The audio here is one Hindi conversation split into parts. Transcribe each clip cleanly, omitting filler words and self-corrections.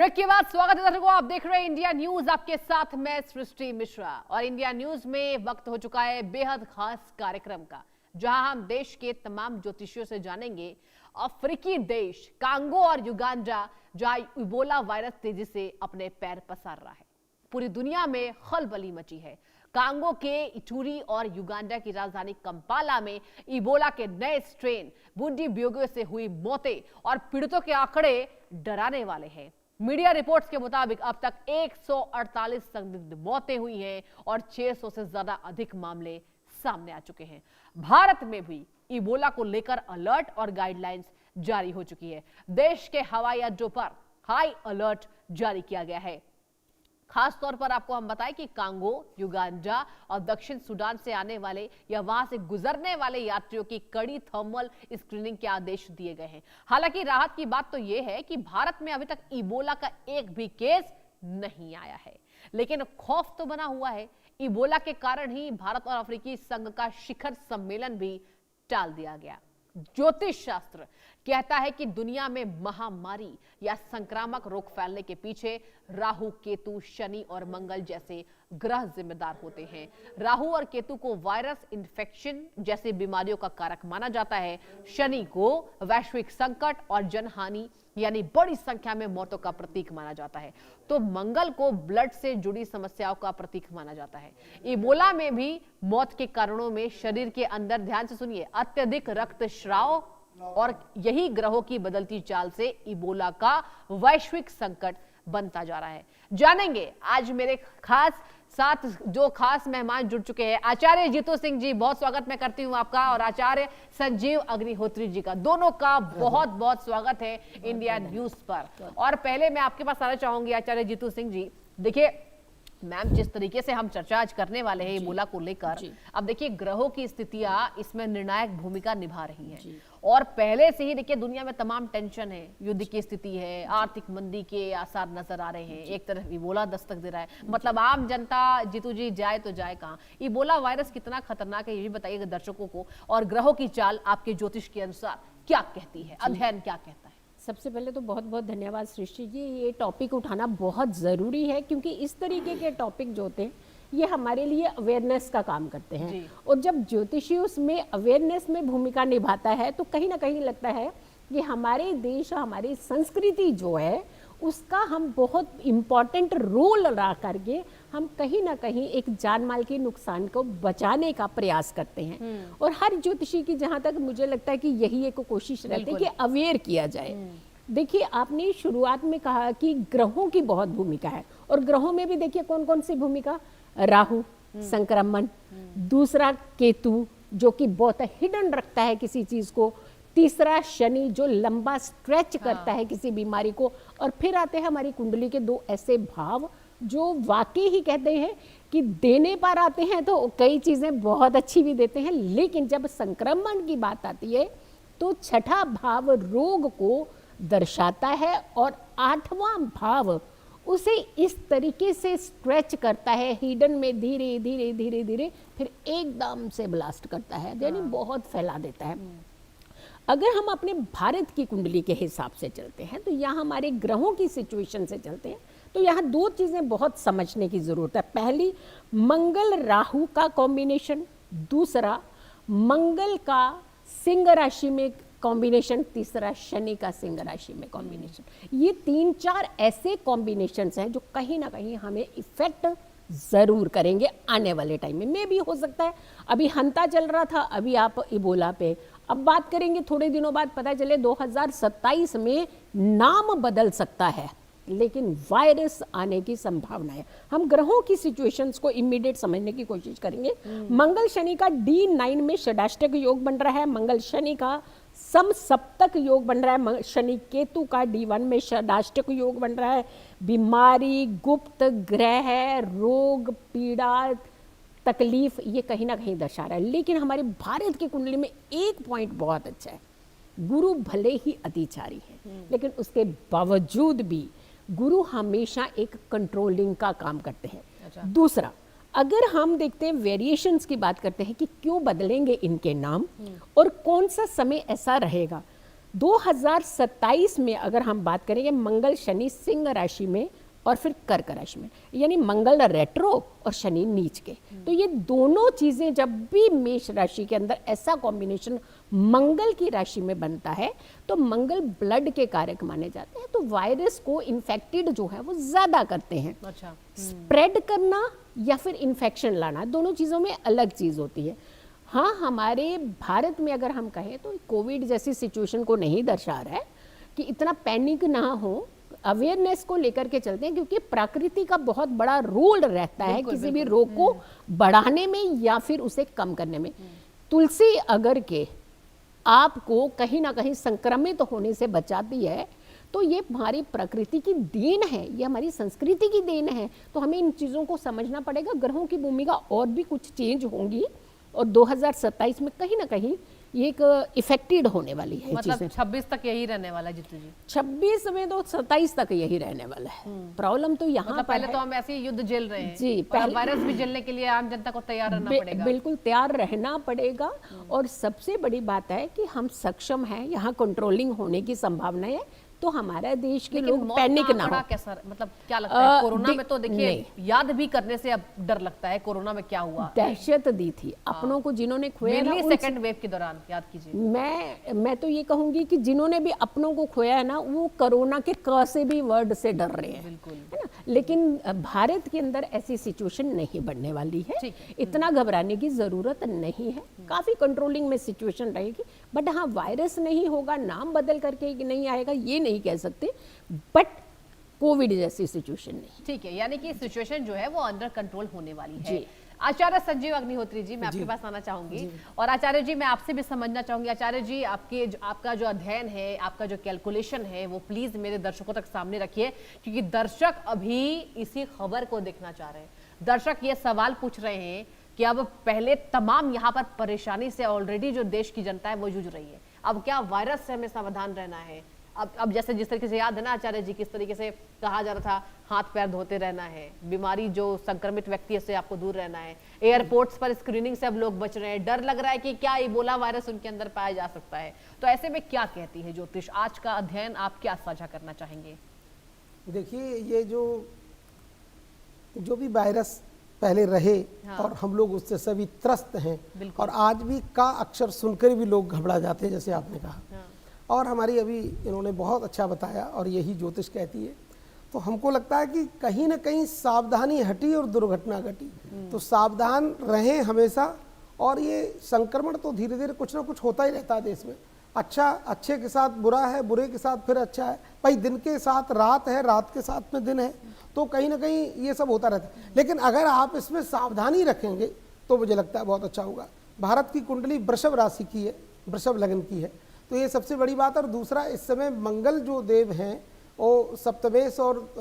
ब्रेक के बाद स्वागत है दर्शकों, आप देख रहे हैं इंडिया न्यूज। आपके साथ मैं सृष्टि मिश्रा और इंडिया न्यूज में वक्त हो चुका है बेहद खास कार्यक्रम का, जहां हम देश के तमाम ज्योतिषियों से जानेंगे अफ्रीकी देश कांगो और युगांडा, जहां इबोला वायरस तेजी से अपने पैर पसार रहा है। पूरी दुनिया में खलबली मची है। कांगो के इटूरी और युगांडा की राजधानी कंपाला में इबोला के नए स्ट्रेन बुंडीब्यूगो से हुई मौतें और पीड़ितों के आंकड़े डराने वाले हैं। मीडिया रिपोर्ट्स के मुताबिक अब तक 148 संदिग्ध मौतें हुई हैं और 600 से ज्यादा अधिक मामले सामने आ चुके हैं। भारत में भी इबोला को लेकर अलर्ट और गाइडलाइंस जारी हो चुकी है। देश के हवाई अड्डों पर हाई अलर्ट जारी किया गया है। खास तौर पर आपको हम बताएं कि कांगो, युगांडा और दक्षिण सूडान से आने वाले या वहां से गुजरने वाले यात्रियों की कड़ी थर्मल स्क्रीनिंग के आदेश दिए गए हैं। हालांकि राहत की बात तो यह है कि भारत में अभी तक इबोला का एक भी केस नहीं आया है, लेकिन खौफ तो बना हुआ है। इबोला के कारण ही भारत और अफ्रीकी संघ का शिखर सम्मेलन भी टाल दिया गया। ज्योतिष शास्त्र कहता है कि दुनिया में महामारी या संक्रामक रोग फैलने के पीछे राहु, केतु, शनि और मंगल जैसे ग्रह जिम्मेदार होते हैं। राहु और केतु को वायरस इन्फेक्शन जैसी बीमारियों का कारक माना जाता है। शनि को वैश्विक संकट और जनहानि यानी बड़ी संख्या में मौतों का प्रतीक माना जाता है, तो मंगल को ब्लड से जुड़ी समस्याओं का प्रतीक माना जाता है। इबोला में भी मौत के कारणों में शरीर के अंदर, ध्यान से सुनिए, अत्यधिक रक्तस्राव और यही ग्रहों की बदलती चाल से इबोला का वैश्विक संकट बनता जा रहा है। जानेंगे आज मेरे साथ जो खास मेहमान जुड़ चुके हैं। आचार्य जीतू सिंह जी, बहुत स्वागत मैं करती हूं आपका, और आचार्य संजीव अग्निहोत्री जी का, दोनों का बहुत बहुत स्वागत है इंडिया न्यूज पर। और पहले मैं आपके पास आना चाहूंगी आचार्य जीतू सिंह जी। देखिए मैम, जिस तरीके से हम चर्चा आज करने वाले हैं इबोला को लेकर, अब देखिए ग्रहों की स्थितियां इसमें निर्णायक भूमिका निभा रही हैं, और पहले से ही देखिए दुनिया में तमाम टेंशन है, युद्ध की स्थिति है, आर्थिक मंदी के आसार नजर आ रहे हैं, एक तरफ इबोला दस्तक दे रहा है। मतलब आम जनता, जीतू जी, जाए तो जाए कहां। इबोला वायरस कितना खतरनाक है ये भी बताइएगा दर्शकों को, और ग्रहों की चाल आपके ज्योतिष के अनुसार क्या कहती है, अध्ययन क्या कहता है? सबसे पहले तो बहुत बहुत धन्यवाद सृष्टि जी, ये टॉपिक उठाना बहुत ज़रूरी है, क्योंकि इस तरीके के टॉपिक जो होते हैं ये हमारे लिए अवेयरनेस का काम करते हैं। और जब ज्योतिषी उसमें अवेयरनेस में भूमिका निभाता है तो कहीं ना कहीं लगता है कि हमारे देश, हमारी संस्कृति जो है उसका हम बहुत इम्पॉर्टेंट रोल अदा करके हम कहीं ना कहीं एक जान माल के नुकसान को बचाने का प्रयास करते हैं। और हर ज्योतिषी की, जहाँ तक मुझे लगता है कि यही एक कोशिश रहती है कि अवेयर किया जाए। देखिए, आपने शुरुआत में कहा कि ग्रहों की बहुत भूमिका है, और ग्रहों में भी देखिए कौन कौन सी भूमिका। राहु संक्रमण, दूसरा केतु जो कि बहुत हिडन रखता है किसी चीज को, तीसरा शनि जो लंबा स्ट्रेच करता है किसी बीमारी को, और फिर आते हैं हमारी कुंडली के दो ऐसे भाव जो वाकई ही कहते हैं कि देने पर आते हैं तो कई चीजें बहुत अच्छी भी देते हैं, लेकिन जब संक्रमण की बात आती है तो छठा भाव रोग को दर्शाता है, और आठवां भाव उसे इस तरीके से स्ट्रेच करता है हिडन में, धीरे धीरे धीरे धीरे फिर एकदम से ब्लास्ट करता है, यानी बहुत फैला देता है। अगर हम अपने भारत की कुंडली के हिसाब से चलते हैं, तो यहाँ हमारे ग्रहों की सिचुएशन से चलते हैं, तो यहाँ दो चीज़ें बहुत समझने की ज़रूरत है। पहली, मंगल राहु का कॉम्बिनेशन, दूसरा मंगल का सिंह राशि में कॉम्बिनेशन, तीसरा शनि का सिंह राशि में कॉम्बिनेशन। ये 3-4 ऐसे कॉम्बिनेशंस हैं जो कहीं ना कहीं हमें इफेक्ट ज़रूर करेंगे आने वाले टाइम में भी हो सकता है। अभी हंता चल रहा था, अभी आप इबोला पे अब बात करेंगे, थोड़े दिनों बाद पता चले 2027 में नाम बदल सकता है, लेकिन वायरस आने की संभावना है। हम ग्रहों की सिचुएशंस को इमीडिएट समझने की कोशिश करेंगे। मंगल शनि का D9 में षडाष्टक योग बन रहा है, मंगल शनि का समसप्तक योग बन रहा है, शनि केतु का D1 में षडाष्टक योग बन रहा है। बीमारी, गुप्त ग्रह, रोग, पीड़ा, तकलीफ, ये कहीं ना कहीं दर्शा रहा है। लेकिन हमारे भारत की कुंडली में एक पॉइंट बहुत अच्छा है, गुरु भले ही अतिचारी है, लेकिन उसके बावजूद भी गुरु हमेशा एक कंट्रोलिंग का काम करते हैं। दूसरा, अगर हम देखते हैं वेरिएशंस की बात करते हैं कि क्यों बदलेंगे इनके नाम और कौन सा समय ऐसा रहेगा, 2027 में अगर हम बात करेंगे, मंगल शनि सिंह राशि में और फिर कर्क राशि में, यानी मंगल रेट्रो और शनि नीच के, तो ये दोनों चीजें जब भी मेष राशि के अंदर ऐसा कॉम्बिनेशन मंगल की राशि में बनता है तो मंगल ब्लड के कारक माने जाते हैं, तो वायरस को इन्फेक्टेड जो है वो ज्यादा करते हैं। अच्छा। स्प्रेड करना या फिर इन्फेक्शन लाना, दोनों चीजों में अलग चीज होती है। हाँ, हमारे भारत में अगर हम कहें तो कोविड जैसी सिचुएशन को नहीं दर्शा रहा है कि इतना पैनिक ना हो, अवेयरनेस को लेकर के चलते हैं, क्योंकि प्रकृति का बहुत बड़ा रोल रहता है किसी भी रोग को बढ़ाने में या फिर उसे कम करने में। तुलसी अगर के आपको कहीं ना कहीं संक्रमित होने से बचाती है तो ये हमारी प्रकृति की देन है, ये हमारी संस्कृति की देन है। तो हमें इन चीज़ों को समझना पड़ेगा। ग्रहों की भूमिका और भी कुछ चेंज होंगी और 2027 में कहीं ना कहीं ये एक इफेक्टेड होने वाली है। मतलब 26 तक यही रहने वाला है जीतू जी? 26 में तो 27 तक यही रहने वाला है। प्रॉब्लम तो यहाँ मतलब पहले तो हम ऐसे ही युद्ध झेल रहे हैं जी, और वायरस भी झेलने के लिए आम जनता को तैयार रहना पड़ेगा। बिल्कुल तैयार रहना पड़ेगा। और सबसे बड़ी बात है कि हम सक्षम हैं, यहाँ कंट्रोलिंग होने की संभावना है, तो हमारा देश के लोग पैनिक ना हो। कैसा, मतलब क्या लगता है कोरोना में तो देखिए याद भी करने से अब डर लगता है, कोरोना में क्या हुआ, दहशत दी थी अपनों को जिन्होंने खोया ना, सेकंड वेव के दौरान याद कीजिए। मैं तो ये कहूंगी कि जिन्होंने भी अपनों को खोया है ना, वो कोरोना के क से भी वर्ड से डर रहे हैं, बिल्कुल, है ना। लेकिन भारत के अंदर ऐसी सिचुएशन नहीं बढ़ने वाली है, इतना घबराने की जरूरत नहीं है, काफी कंट्रोलिंग में सिचुएशन रहेगी। बट हाँ, वायरस नहीं होगा, नाम बदल करके नहीं आएगा ये नहीं कह सकते, बट कोविड जैसी सिचुएशन नहीं। ठीक है, यानी कि सिचुएशन जो है वो अंडर कंट्रोल होने वाली है। आचार्य संजीव अग्निहोत्री जी, मैं आपके पास आना चाहूंगी और आचार्य जी मैं आपसे भी समझना चाहूंगी। आचार्य जी, आपका जो अध्ययन है, आपका जो कैलकुलेशन है, वो प्लीज मेरे दर्शकों तक सामने रखिए, क्योंकि दर्शक अभी इसी खबर को देखना चाह रहे हैं। दर्शक ये सवाल पूछ रहे हैं कि अब पहले तमाम यहाँ पर परेशानी से ऑलरेडी जो देश की जनता है वो जूझ रही है, अब क्या वायरस से हमें सावधान रहना है? अब जैसे जिस तरीके से याद है ना आचार्य जी, किस तरीके से कहा जा रहा था हाथ पैर धोते रहना है, बीमारी जो संक्रमित व्यक्ति है से आपको दूर रहना है, एयरपोर्ट्स पर स्क्रीनिंग से अब लोग बच रहे हैं, डर लग रहा है कि क्या इबोला वायरस उनके अंदर पाया जा सकता है। तो ऐसे में क्या कहती है ज्योतिष, आज का अध्ययन आप क्या साझा करना चाहेंगे? देखिए, ये जो भी वायरस पहले रहे और हम लोग उससे सभी त्रस्त हैं, और आज भी का अक्षर सुनकर भी लोग घबरा जाते हैं, जैसे आपने कहा। और हमारी अभी इन्होंने बहुत अच्छा बताया और यही ज्योतिष कहती है। तो हमको लगता है कि कहीं ना कहीं सावधानी हटी और दुर्घटना घटी, तो सावधान रहें हमेशा। और ये संक्रमण तो धीरे धीरे कुछ ना कुछ होता ही रहता है देश में, अच्छा अच्छे के साथ बुरा है, बुरे के साथ फिर अच्छा है, भाई दिन के साथ रात है, रात के साथ में दिन है, तो कहीं ना कहीं ये सब होता रहता है। लेकिन अगर आप इसमें सावधानी रखेंगे तो मुझे लगता है बहुत अच्छा होगा। भारत की कुंडली वृषभ राशि की है, वृषभ लग्न की है, तो ये सबसे बड़ी बात है। और दूसरा, इस समय मंगल जो देव हैं वो सप्तमेश और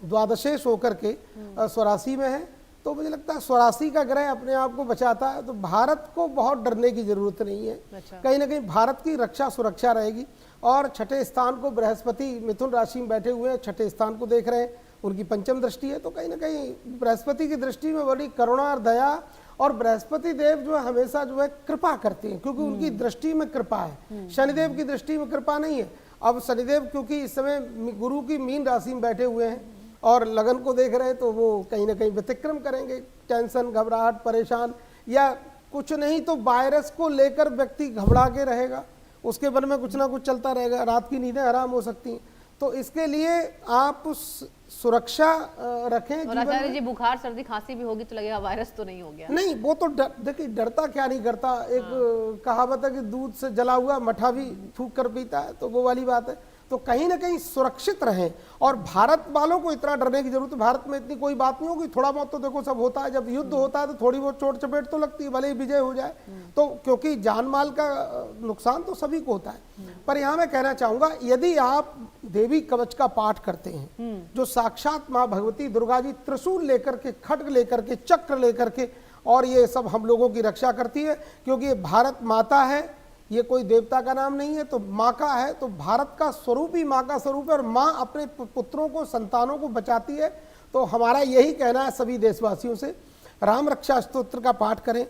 द्वादशेश होकर के स्वराशि में है, तो मुझे लगता है स्वराशि का ग्रह अपने आप को बचाता है, तो भारत को बहुत डरने की जरूरत नहीं है। कहीं ना कहीं भारत की रक्षा सुरक्षा रहेगी। और छठे स्थान को बृहस्पति मिथुन राशि में बैठे हुए हैं, छठे स्थान को देख रहे हैं, उनकी पंचम दृष्टि है, तो कहीं ना कहीं बृहस्पति की दृष्टि में बड़ी करुणा और दया, और बृहस्पति देव जो है हमेशा जो है कृपा करते हैं, क्योंकि उनकी दृष्टि में कृपा है, शनिदेव की दृष्टि में कृपा नहीं है। अब शनिदेव क्योंकि इस समय गुरु की मीन राशि में बैठे हुए हैं और लगन को देख रहे हैं, तो वो कहीं ना कहीं व्यतिक्रम करेंगे, टेंशन, घबराहट, परेशान, या कुछ नहीं तो वायरस को लेकर व्यक्ति घबरा के रहेगा, उसके मन में कुछ ना कुछ चलता रहेगा, रात की नींदें हराम हो सकती हैं। तो इसके लिए आप सुरक्षा रखें। और आचार्य जी, बुखार सर्दी खांसी भी होगी तो लगेगा वायरस तो नहीं हो गया। नहीं, वो तो देखिए डरता क्या नहीं करता, एक कहावत है कि दूध से जला हुआ मठा भी फूंक कर पीता है, तो वो वाली बात है। तो कहीं ना कहीं सुरक्षित रहें, और भारत वालों को इतना डरने की जरूरत है, भारत में इतनी कोई बात नहीं होगी, थोड़ा बहुत तो देखो सब होता है, जब युद्ध होता है तो थोड़ी बहुत चोट चपेट तो लगती है, भले ही विजय हो जाए, तो क्योंकि जान माल का नुकसान तो सभी को होता है। पर यहाँ मैं कहना चाहूंगा, यदि आप देवी कवच का पाठ करते हैं, जो साक्षात माँ भगवती दुर्गा जी त्रिशूल लेकर के, खड्ग लेकर के, चक्र लेकर के, और ये सब हम लोगों की रक्षा करती है, क्योंकि ये भारत माता है, ये कोई देवता का नाम नहीं है, तो माँ का है, तो भारत का स्वरूप ही माँ का स्वरूप है, और माँ अपने पुत्रों को, संतानों को बचाती है। तो हमारा यही कहना है सभी देशवासियों से, राम रक्षा स्तोत्र का पाठ करें,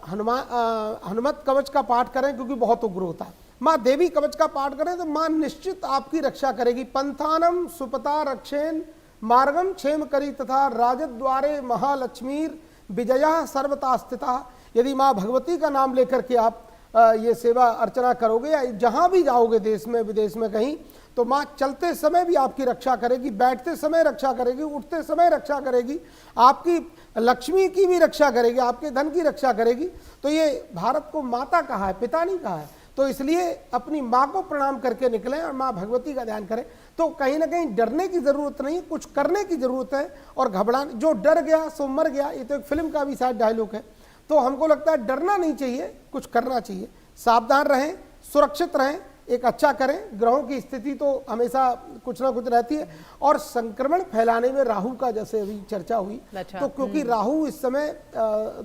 हनुमत कवच का पाठ करें, क्योंकि बहुत उग्र होता है। माँ देवी कवच का पाठ करें तो माँ निश्चित आपकी रक्षा करेगी। पंथानम सुपता रक्षेन मार्गम क्षेम करी तथा राजद्वारे महालक्ष्मीर विजया सर्वता स्थिता। यदि माँ भगवती का नाम लेकर के आप ये सेवा अर्चना करोगे या जहाँ भी जाओगे देश में विदेश में कहीं, तो माँ चलते समय भी आपकी रक्षा करेगी, बैठते समय रक्षा करेगी, उठते समय रक्षा करेगी, आपकी लक्ष्मी की भी रक्षा करेगी, आपके धन की रक्षा करेगी। तो ये भारत को माता कहा है, पिता नहीं कहा है। तो इसलिए अपनी माँ को प्रणाम करके निकलें और माँ भगवती का ध्यान करें। तो कहीं ना कहीं डरने की ज़रूरत नहीं, कुछ करने की ज़रूरत है। और घबराने, जो डर गया सो मर गया, ये तो एक फिल्म का भी शायद डायलॉग है। तो हमको लगता है डरना नहीं चाहिए, कुछ करना चाहिए। सावधान रहें, सुरक्षित रहें, एक अच्छा करें। ग्रहों की स्थिति तो हमेशा कुछ ना कुछ रहती है। और संक्रमण फैलाने में राहु का जैसे अभी चर्चा हुई, तो क्योंकि राहु इस समय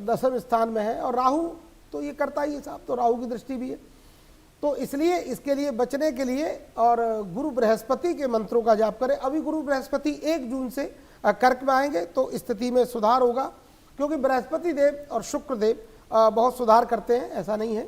10वें स्थान में है और राहु तो ये करता ही है साहब, तो राहु की दृष्टि भी है। तो इसलिए इसके लिए बचने के लिए और गुरु बृहस्पति के मंत्रों का जाप करें। अभी गुरु बृहस्पति 1 जून से कर्क में आएंगे तो स्थिति में सुधार होगा, क्योंकि बृहस्पति देव और शुक्र देव बहुत सुधार करते हैं, ऐसा नहीं है।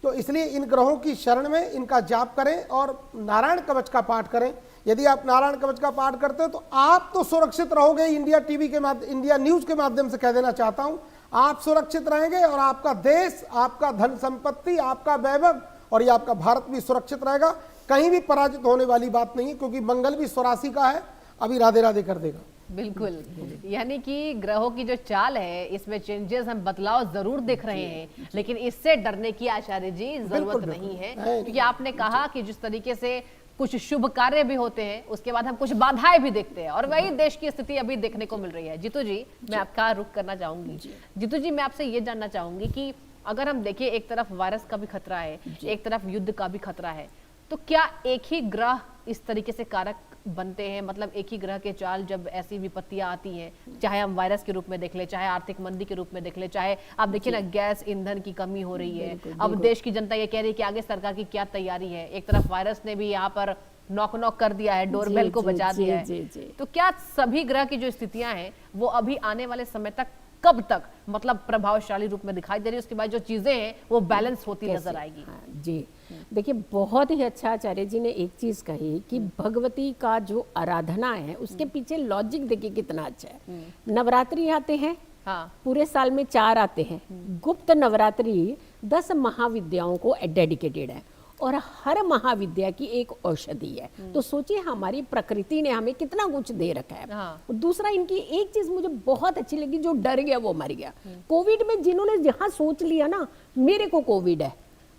तो इसलिए इन ग्रहों की शरण में इनका जाप करें और नारायण कवच का पाठ करें। यदि आप नारायण कवच का पाठ करते हो तो आप तो सुरक्षित रहोगे। इंडिया टीवी के माध्यम, इंडिया न्यूज के माध्यम से कह देना चाहता हूं, आप सुरक्षित रहेंगे और आपका देश, आपका धन संपत्ति, आपका वैभव और ये आपका भारत भी सुरक्षित रहेगा। कहीं भी पराजित होने वाली बात नहीं है, क्योंकि मंगल भी 84 का है, अभी राधे राधे कर देगा। बिल्कुल, यानी कि ग्रहों की जो चाल है इसमें चेंजेस, हम बदलाव जरूर देख रहे हैं, लेकिन इससे डरने की आचार्य जी जरूरत नहीं है। क्योंकि आपने कहा कि जिस तरीके से कुछ शुभ कार्य भी होते हैं, उसके बाद हम कुछ बाधाएं भी देखते हैं, और वही देश की स्थिति अभी देखने को मिल रही है। जीतू जी, मैं आपका रुख करना चाहूंगी। जीतू जी, मैं आपसे ये जानना चाहूंगी कि अगर हम देखें, एक तरफ वायरस का भी खतरा है, एक तरफ युद्ध का भी खतरा है, तो क्या एक ही ग्रह इस तरीके से कारक बनते हैं? मतलब एक ही ग्रह के चाल जब ऐसी विपत्तियां आती हैं, चाहे हम वायरस के रूप में देख ले, चाहे आर्थिक मंदी के रूप में देख ले, चाहे आप देखिए ना गैस ईंधन की कमी हो रही है, अब देश की जनता ये कह रही है कि आगे सरकार की क्या तैयारी है। एक तरफ वायरस ने भी यहाँ पर नॉक नॉक कर दिया है, डोरबेल को बजा दिया है। तो क्या सभी ग्रह की जो स्थितियां हैं वो अभी आने वाले समय तक, कब तक मतलब प्रभावशाली रूप में दिखाई दे रही है? उसके बाद जो चीजें हैं वो बैलेंस होती नजर आएगी। जी देखिए, बहुत ही अच्छा आचार्य जी ने एक चीज कही कि भगवती का जो आराधना है उसके पीछे लॉजिक देखिए कितना अच्छा है। नवरात्रि आते हैं, हाँ, पूरे साल में 4 आते हैं। गुप्त नवरात्रि 10 महाविद्याओं को डेडिकेटेड है और हर महाविद्या की एक औषधि है। तो सोचिए हमारी प्रकृति ने हमें कितना कुछ दे रखा है। हाँ। और दूसरा, इनकी एक चीज मुझे बहुत अच्छी लगी, जो डर गया वो मर गया। कोविड में जिन्होंने जहाँ सोच लिया ना मेरे को कोविड है,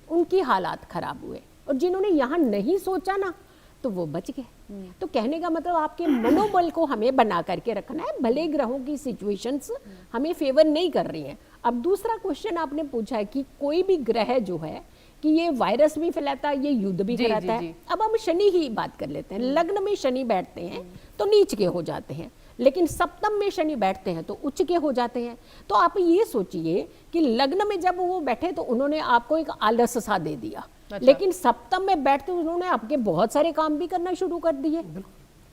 उनकी हालात खराब हुए, और जिन्होंने यहाँ नहीं सोचा ना तो वो बच गए। तो कहने का मतलब आपके मनोबल को हमें बना करके रखना है, भले ग्रहों की सिचुएशंस हमें फेवर नहीं कर रही हैं। अब दूसरा क्वेश्चन आपने पूछा है कि कोई भी ग्रह जो है कि ये वायरस भी फैलाता है, ये युद्ध भी कराता है। अब हम शनि ही बात कर लेते हैं। लग्न में शनि बैठते हैं तो नीच के हो जाते हैं, लेकिन सप्तम में शनि बैठते हैं तो उच्च के हो जाते हैं। तो आप ये सोचिए कि लग्न में जब वो बैठे तो उन्होंने आपको एक आलस सा दे दिया, लेकिन सप्तम में बैठते उन्होंने आपके बहुत सारे काम भी करना शुरू कर दिए,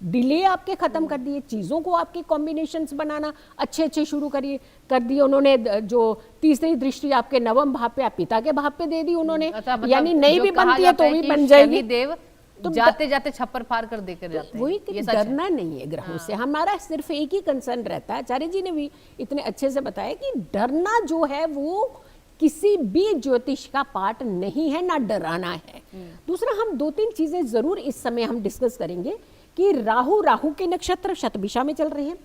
डिले आपके खत्म कर दिए, चीजों को आपके कॉम्बिनेशंस बनाना अच्छे शुरू कर दिए उन्होंने। जो तीसरी दृष्टि आपके नवम भाव पे, आप पिता के भाव पे दे दी उन्होंने। मतलब यानी नहीं भी बनती है तो भी बन जाएगी। देव तो जाते जाते छप्पर फाड़ कर देकर जाते हैं। वही कि डरना नहीं है ग्रहों से, हमारा सिर्फ एक ही कंसर्न रहता है। आचार्य जी ने भी इतने अच्छे से बताया कि डरना जो है वो किसी भी ज्योतिष का पार्ट नहीं है, ना डराना है। दूसरा, हम 2-3 चीजें जरूर इस समय हम डिस्कस करेंगे कि राहु के नक्षत्र शतभिषा में चल रहे हैं,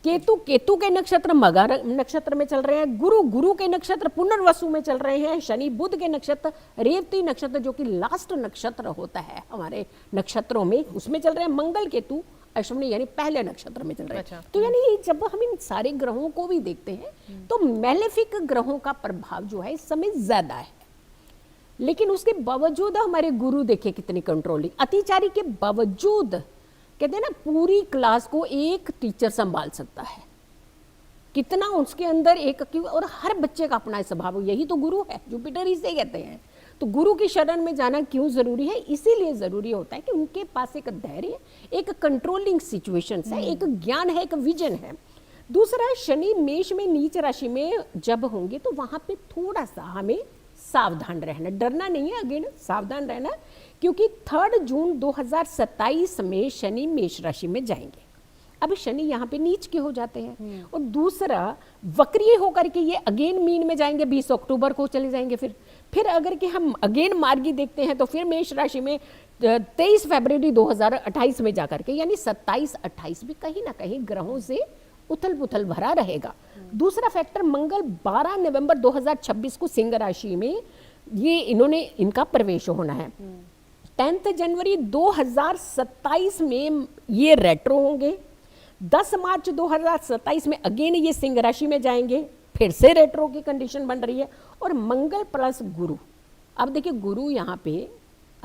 केतु के नक्षत्र मगर नक्षत्र में चल रहे हैं, गुरु के नक्षत्र पुनर्वसु में चल रहे हैं, शनि बुध के नक्षत्र रेवती नक्षत्र जो कि लास्ट नक्षत्र होता है हमारे नक्षत्रों में, उसमें चल रहे हैं, मंगल केतु अश्विनी यानी पहले नक्षत्र में चल रहे हैं। अच्छा। तो यानी जब हम इन सारे ग्रहों को भी देखते हैं तो मैलेफिक ग्रहों का प्रभाव जो है इस समय ज्यादा है, लेकिन उसके बावजूद हमारे गुरु देखिए कितनी कंट्रोलिंग, अतिचारी के बावजूद कहते हैं ना पूरी क्लास को एक टीचर संभाल सकता है, कितना उसके अंदर एक, और हर बच्चे का अपना स्वभाव, यही तो गुरु है, जुपिटर इसे कहते हैं। तो गुरु की शरण में जाना क्यों जरूरी है? इसीलिए जरूरी होता है कि उनके पास एक धैर्य, एक कंट्रोलिंग सिचुएशन है, एक ज्ञान है, एक विजन है। दूसरा, शनि मेष में नीच राशि में जब होंगे तो वहां पे थोड़ा सा हमें सावधान रहना, डरना नहीं है, अगेन सावधान रहना, क्योंकि 3 जून 2027 में शनि मेष राशि में जाएंगे। अब शनि यहाँ पे नीच के हो जाते हैं, और दूसरा वक्रीय होकर के ये अगेन मीन में जाएंगे, 20 अक्टूबर को चले जाएंगे। फिर अगर कि हम अगेन मार्गी देखते हैं तो फिर मेष राशि में 23 फरवरी 2028 में जाकर के, यानी 27-28 भी कहीं ना कहीं ग्रहों से उथल पुथल भरा रहेगा। दूसरा फैक्टर, मंगल 12 नवंबर 2026 को सिंह राशि में ये इनका प्रवेश होना है। 10 जनवरी 2027 में ये रेट्रो होंगे। 10 मार्च 2027 में अगेन ये सिंह राशि में जाएंगे, फिर से रेट्रो की कंडीशन बन रही है। और मंगल प्लस गुरु, अब देखिए गुरु यहाँ पे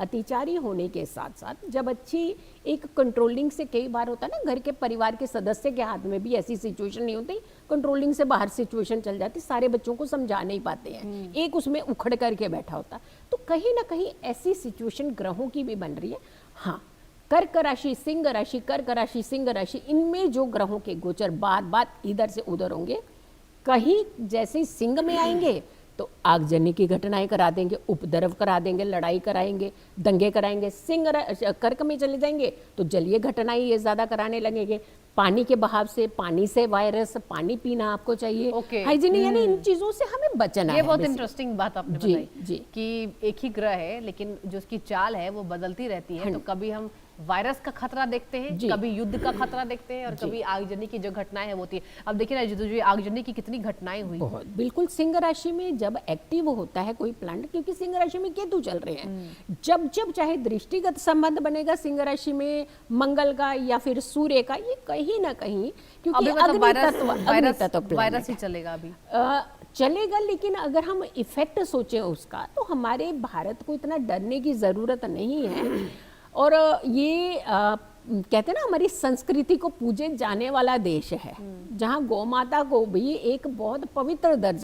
अतिचारी होने के साथ साथ जब अच्छी एक कंट्रोलिंग से, कई बार होता है ना घर के परिवार के सदस्य के हाथ में भी ऐसी सिचुएशन नहीं होती, कंट्रोलिंग से बाहर सिचुएशन चल जाती, सारे बच्चों को समझा नहीं पाते हैं, एक उसमें उखड़ करके बैठा होता, तो कहीं ना कहीं ऐसी सिचुएशन ग्रहों की भी बन रही है। हाँ, कर्क राशि, सिंह राशि, कर्क राशि, सिंह राशि, इनमें जो ग्रहों के गोचर बार बार इधर से उधर होंगे, कहीं जैसे सिंह में आएंगे तो आगजनी की घटनाएं करा देंगे, उपद्रव करा देंगे, लड़ाई कराएंगे, दंगे कराएंगे। कर्क में चले जाएंगे तो जलीय घटनाएं ये ज्यादा कराने लगेंगे, पानी के बहाव से, पानी से वायरस, पानी पीना आपको चाहिए, हाइजीन, यानी इन चीजों से हमें बचना है। ये बहुत इंटरेस्टिंग बात आपने बताई जी कि एक ही ग्रह है लेकिन जो उसकी चाल है वो बदलती रहती है। तो कभी हम वायरस का खतरा देखते हैं, कभी युद्ध का खतरा देखते हैं, और कभी आगजनी की जो घटनाएं होती है। अब देखिए ना जो आगजनी की कितनी घटनाएं हुई। बिल्कुल, सिंह राशि में जब एक्टिव होता है कोई प्लांट, क्योंकि सिंह राशि में केतु चल रहे हैं, जब जब चाहे दृष्टिगत संबंध बनेगा सिंह राशि में मंगल का या फिर सूर्य का, ये कहीं ना कहीं, क्योंकि वायरस ही चलेगा अभी चलेगा। लेकिन अगर हम इफेक्ट सोचें उसका, तो हमारे भारत को इतना डरने की जरूरत नहीं है। और ये कहते हैं ना, हमारी संस्कृति को पूजे जाने वाला देश है, जहाँ गौ माता को भी एक बहुत पवित्र दर्जा